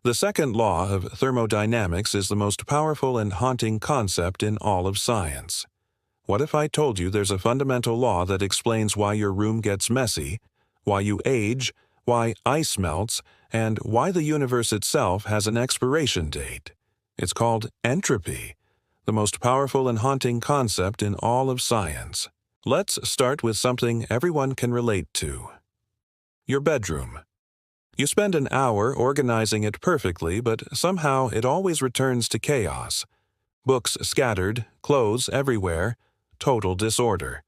The second law of thermodynamics is the most powerful and haunting concept in all of science. What if I told you there's a fundamental law that explains why your room gets messy, why you age, why ice melts, and why the universe itself has an expiration date? It's called entropy, the most powerful and haunting concept in all of science. Let's start with something everyone can relate to. Your bedroom. You spend an hour organizing it perfectly, but somehow it always returns to chaos. Books scattered, clothes everywhere, total disorder.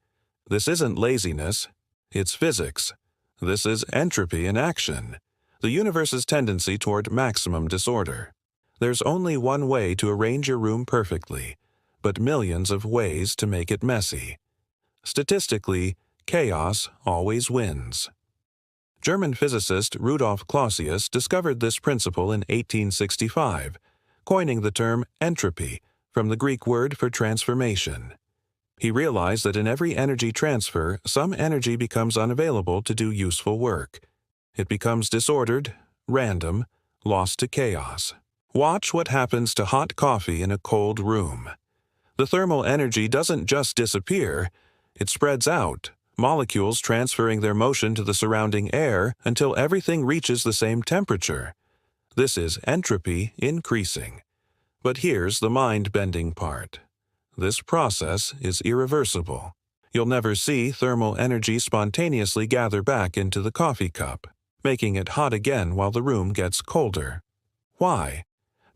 This isn't laziness, it's physics. This is entropy in action, the universe's tendency toward maximum disorder. There's only one way to arrange your room perfectly, but millions of ways to make it messy. Statistically, chaos always wins. German physicist Rudolf Clausius discovered this principle in 1865, coining the term entropy from the Greek word for transformation. He realized that in every energy transfer, some energy becomes unavailable to do useful work. It becomes disordered, random, lost to chaos. Watch what happens to hot coffee in a cold room. The thermal energy doesn't just disappear, it spreads out, molecules transferring their motion to the surrounding air until everything reaches the same temperature. This is entropy increasing. But here's the mind-bending part. This process is irreversible. You'll never see thermal energy spontaneously gather back into the coffee cup, making it hot again while the room gets colder. Why?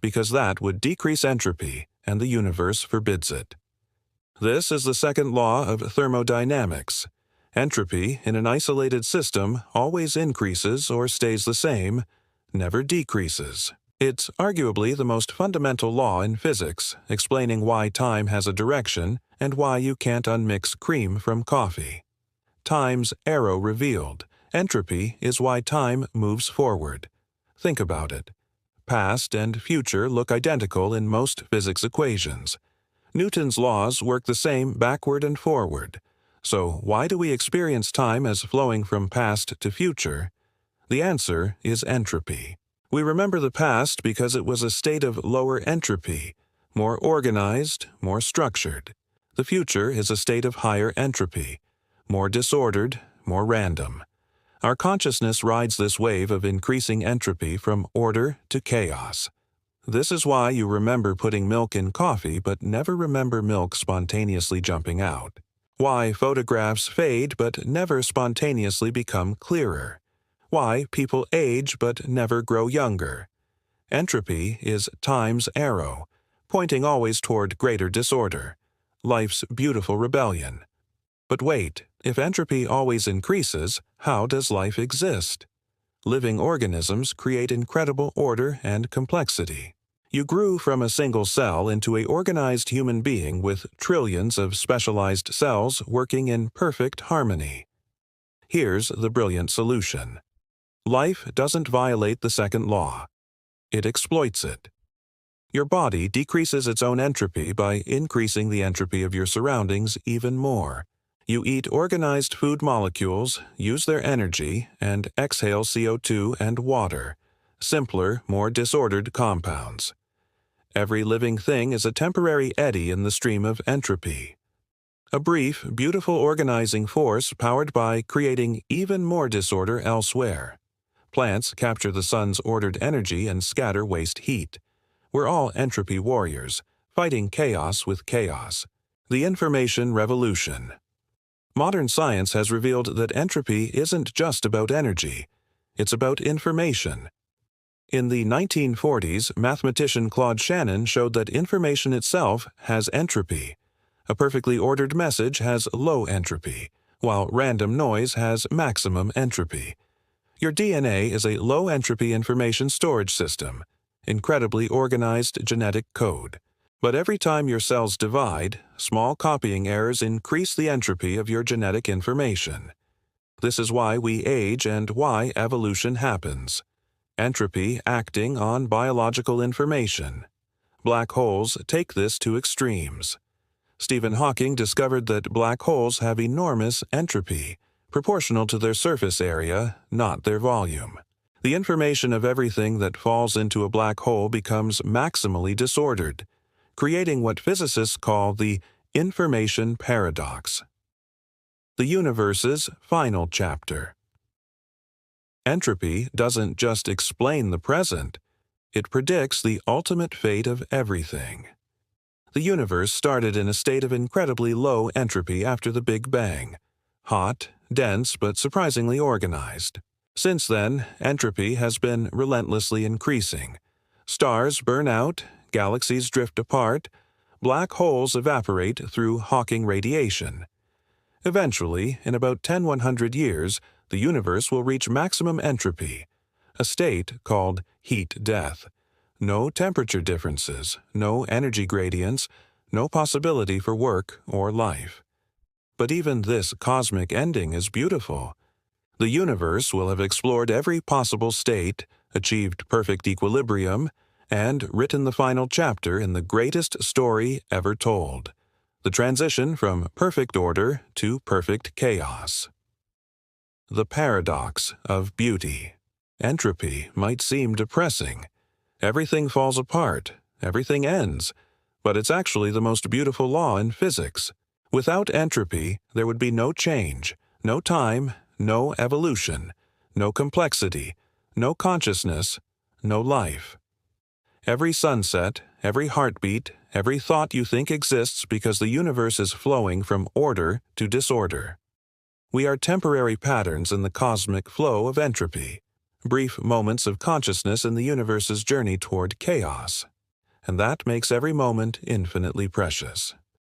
Because that would decrease entropy, and the universe forbids it. This is the second law of thermodynamics. Entropy in an isolated system always increases or stays the same, never decreases. It's arguably the most fundamental law in physics, explaining why time has a direction and why you can't unmix cream from coffee. Time's arrow revealed. Entropy is why time moves forward. Think about it. Past and future look identical in most physics equations. Newton's laws work the same backward and forward. So why do we experience time as flowing from past to future? The answer is entropy. We remember the past because it was a state of lower entropy, more organized, more structured. The future is a state of higher entropy, more disordered, more random. Our consciousness rides this wave of increasing entropy from order to chaos. This is why you remember putting milk in coffee but never remember milk spontaneously jumping out. Why photographs fade but never spontaneously become clearer. Why people age but never grow younger. Entropy is time's arrow, pointing always toward greater disorder, life's beautiful rebellion. But wait, if entropy always increases, how does life exist? Living organisms create incredible order and complexity. You grew from a single cell into an organized human being with trillions of specialized cells working in perfect harmony. Here's the brilliant solution. Life doesn't violate the second law. It exploits it. Your body decreases its own entropy by increasing the entropy of your surroundings even more. You eat organized food molecules, use their energy, and exhale CO2 and water, simpler, more disordered compounds. Every living thing is a temporary eddy in the stream of entropy. A brief, beautiful organizing force powered by creating even more disorder elsewhere. Plants capture the sun's ordered energy and scatter waste heat. We're all entropy warriors, fighting chaos with chaos. The information revolution. Modern science has revealed that entropy isn't just about energy. It's about information. In the 1940s, mathematician Claude Shannon showed that information itself has entropy. A perfectly ordered message has low entropy, while random noise has maximum entropy. Your DNA is a low-entropy information storage system, incredibly organized genetic code. But every time your cells divide, small copying errors increase the entropy of your genetic information. This is why we age and why evolution happens. Entropy acting on biological information. Black holes take this to extremes. Stephen Hawking discovered that black holes have enormous entropy, proportional to their surface area, not their volume. The information of everything that falls into a black hole becomes maximally disordered, creating what physicists call the information paradox. The universe's final chapter. Entropy doesn't just explain the present, it predicts the ultimate fate of everything. The universe started in a state of incredibly low entropy after the Big Bang, hot, dense, but surprisingly organized. Since then, entropy has been relentlessly increasing. Stars burn out, galaxies drift apart, black holes evaporate through Hawking radiation. Eventually, in about 10–100 years, the universe will reach maximum entropy, a state called heat death. No temperature differences, no energy gradients, no possibility for work or life. But even this cosmic ending is beautiful. The universe will have explored every possible state, achieved perfect equilibrium, and written the final chapter in the greatest story ever told: the transition from perfect order to perfect chaos. The paradox of beauty. Entropy might seem depressing. Everything falls apart, everything ends, but it's actually the most beautiful law in physics. Without entropy, there would be no change, no time, no evolution, no complexity, no consciousness, no life. Every sunset, every heartbeat, every thought you think exists because the universe is flowing from order to disorder. We are temporary patterns in the cosmic flow of entropy, brief moments of consciousness in the universe's journey toward chaos, and that makes every moment infinitely precious.